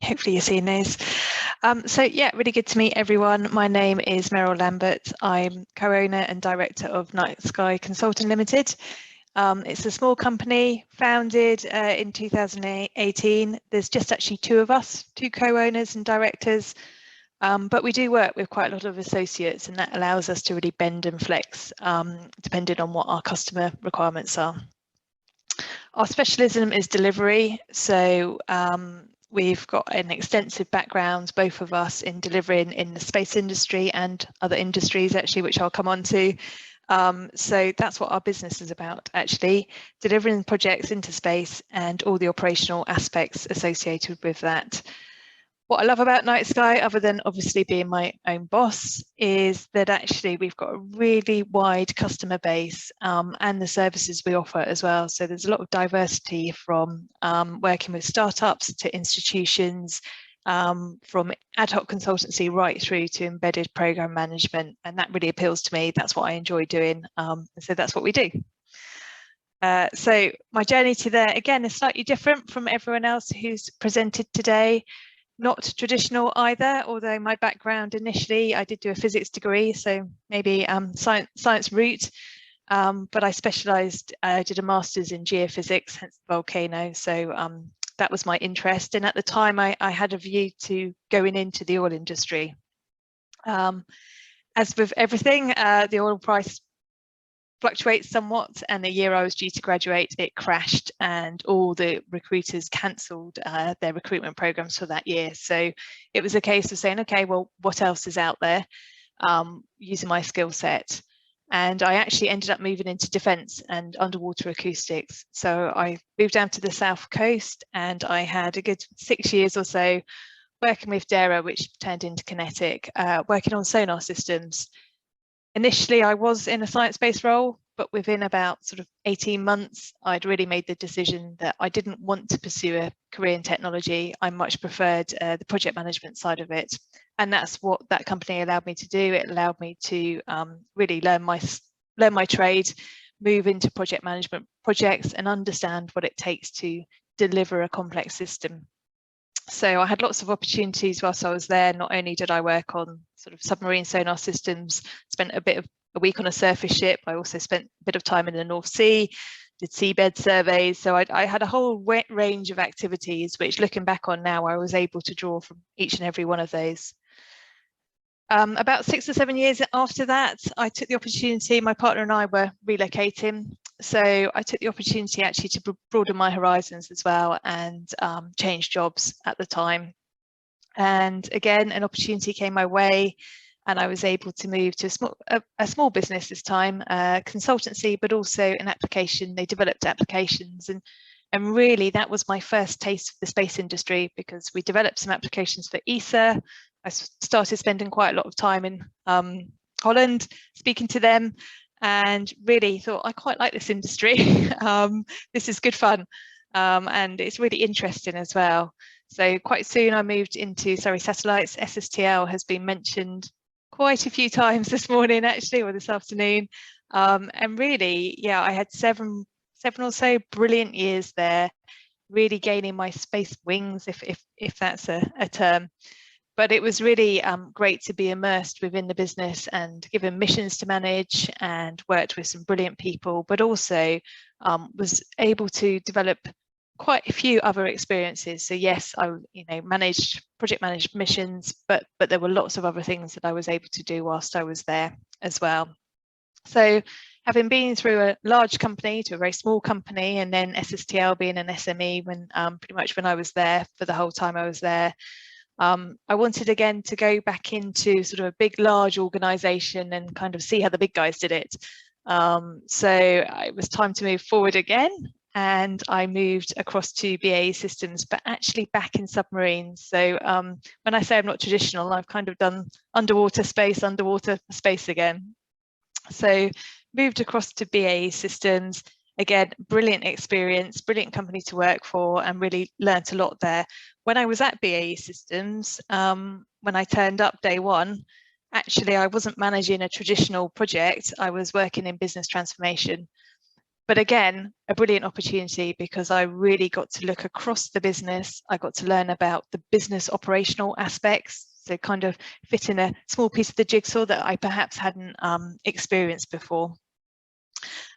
hopefully you're seeing those. So yeah, really good to meet everyone. My name is Meryl Lambert. I'm co-owner and director of NightSky Consulting Limited. It's a small company founded in 2018. There's just actually two of us, two co-owners and directors, but we do work with quite a lot of associates, and that allows us to really bend and flex depending on what our customer requirements are. Our specialism is delivery, so we've got an extensive background, both of us, in delivering in the space industry and other industries actually, which I'll come on to. So that's what our business is about, actually, delivering projects into space and all the operational aspects associated with that. What I love about NightSky, other than obviously being my own boss, is that actually we've got a really wide customer base and the services we offer as well. So there's a lot of diversity, from working with startups to institutions, from ad hoc consultancy right through to embedded program management, and that really appeals to me. That's what I enjoy doing, so that's what we do. So my journey to there, again, is slightly different from everyone else who's presented today. Not traditional either, although my background initially, I did do a physics degree, so maybe science route, but I specialised, did a master's in geophysics, hence the volcano, so that was my interest. And at the time I had a view to going into the oil industry. As with everything, the oil price fluctuates somewhat, and the year I was due to graduate, it crashed and all the recruiters cancelled their recruitment programs for that year. So it was a case of saying, okay, well, what else is out there, using my skill set? And I actually ended up moving into defence and underwater acoustics. So I moved down to the south coast, and I had a good 6 years or so working with DARA, which turned into Kinetic, working on sonar systems. Initially, I was in a science-based role, but within about sort of 18 months, I'd really made the decision that I didn't want to pursue a career in technology. I much preferred the project management side of it. And that's what that company allowed me to do. It allowed me to really learn my trade, move into project management projects, and understand what it takes to deliver a complex system. So I had lots of opportunities whilst I was there. Not only did I work on sort of submarine sonar systems, spent a week on a surface ship, I also spent a bit of time in the North Sea, did seabed surveys. So I had a whole range of activities, which, looking back on now, I was able to draw from each and every one of those. About 6 or 7 years after that, I took the opportunity, my partner and I were relocating. So I took the opportunity actually to broaden my horizons as well, and change jobs at the time. And again, an opportunity came my way, and I was able to move to a small business this time, consultancy, but also an application. They developed applications, and really that was my first taste of the space industry, because we developed some applications for ESA. I started spending quite a lot of time in Holland speaking to them, and really thought, I quite like this industry. This is good fun, and it's really interesting as well. So quite soon I moved into Surrey Satellites. SSTL has been mentioned quite a few times this morning, actually, or this afternoon. And really, yeah, I had seven or so brilliant years there, really gaining my space wings, if that's a term. But it was really great to be immersed within the business and given missions to manage, and worked with some brilliant people, but also was able to develop quite a few other experiences. So yes, I project managed missions, but there were lots of other things that I was able to do whilst I was there as well. So having been through a large company to a very small company, and then SSTL being an SME when pretty much when I was there for the whole time I was there, I wanted again to go back into sort of a big, large organization and kind of see how the big guys did it. So it was time to move forward again, and I moved across to BAE Systems, but actually back in submarines. So when I say I'm not traditional, I've kind of done underwater space again. So moved across to BAE Systems. Again, brilliant experience, brilliant company to work for, and really learnt a lot there. When I was at BAE Systems, when I turned up day one, actually I wasn't managing a traditional project, I was working in business transformation. But again, a brilliant opportunity because I really got to look across the business. I got to learn about the business operational aspects, so kind of fit in a small piece of the jigsaw that I perhaps hadn't experienced before,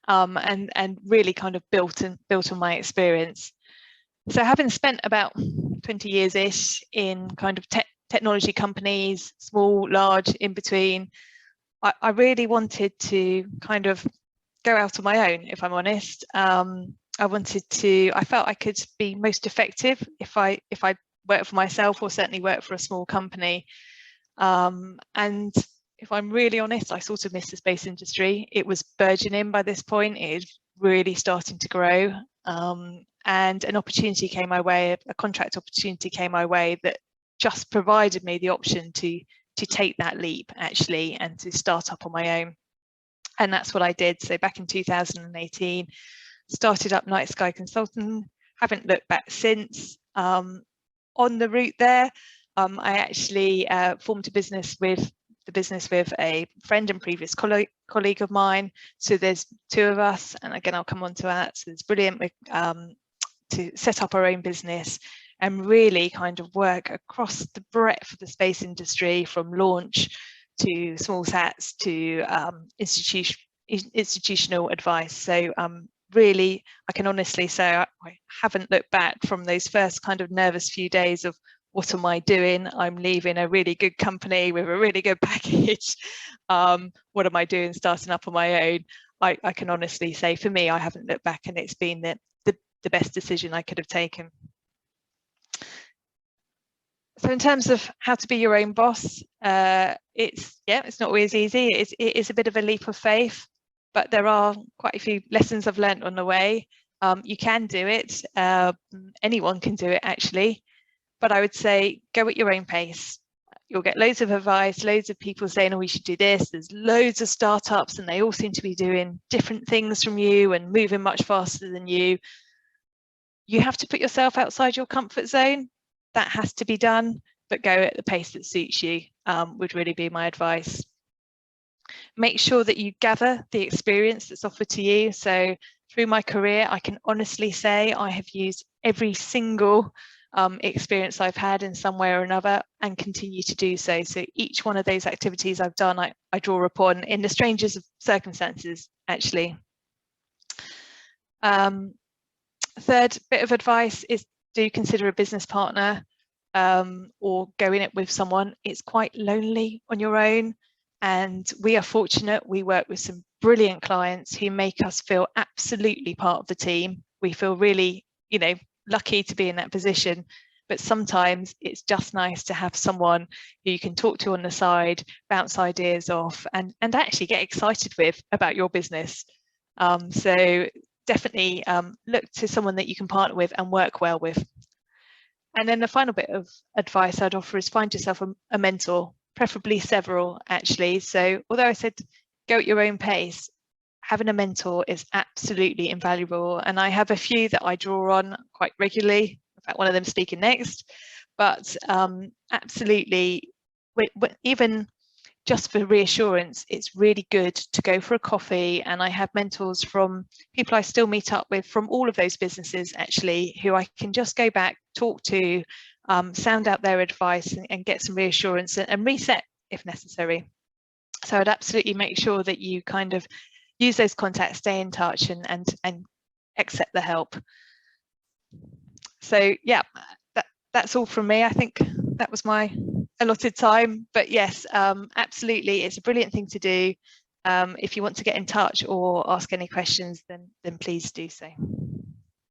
and really kind of built on my experience. So having spent about 20 years-ish in kind of technology companies, small, large, in between, I really wanted to kind of go out on my own, if I'm honest. I felt I could be most effective if I worked for myself, or certainly worked for a small company. And if I'm really honest, I sort of missed the space industry. It was burgeoning by this point. It was really starting to grow. And an opportunity came my way, a contract opportunity came my way that just provided me the option to take that leap, actually, and to start up on my own. And that's what I did. So back in 2018, started up NightSky Consulting, haven't looked back since. On the route there, I actually formed a business with a friend and previous colleague of mine. So there's two of us, and again, I'll come on to that. So it's brilliant to set up our own business and really kind of work across the breadth of the space industry, from launch to small sats to institutional advice. So really, I can honestly say I haven't looked back from those first kind of nervous few days of what am I doing? I'm leaving a really good company with a really good package. What am I doing starting up on my own? I can honestly say, for me, I haven't looked back, and it's been the best decision I could have taken. So in terms of how to be your own boss, it's not always easy. It is a bit of a leap of faith, but there are quite a few lessons I've learned on the way. You can do it. Anyone can do it, actually. But I would say go at your own pace. You'll get loads of advice, loads of people saying, oh, we should do this. There's loads of startups, and they all seem to be doing different things from you and moving much faster than you. You have to put yourself outside your comfort zone. That has to be done, but go at the pace that suits you, would really be my advice. Make sure that you gather the experience that's offered to you. So through my career, I can honestly say I have used every single experience I've had in some way or another, and continue to do so. So each one of those activities I've done, I draw upon in the strangest of circumstances, actually. Third bit of advice is, do consider a business partner, or go in it with someone. It's quite lonely on your own, and we are fortunate. We work with some brilliant clients who make us feel absolutely part of the team. We feel really, lucky to be in that position, but sometimes it's just nice to have someone who you can talk to on the side, bounce ideas off, and actually get excited with about your business. So definitely look to someone that you can partner with and work well with. And then the final bit of advice I'd offer is find yourself a mentor, preferably several, actually. So although I said go at your own pace, having a mentor is absolutely invaluable. And I have a few that I draw on quite regularly. In fact, one of them speaking next. But absolutely, even just for reassurance, it's really good to go for a coffee. And I have mentors from people I still meet up with from all of those businesses, actually, who I can just go back, talk to, sound out their advice, and get some reassurance and reset if necessary. So I'd absolutely make sure that you kind of use those contacts, stay in touch, and accept the help. So yeah, that's all from me. I think that was my allotted time, but yes, absolutely, it's a brilliant thing to do. If you want to get in touch or ask any questions, then please do so.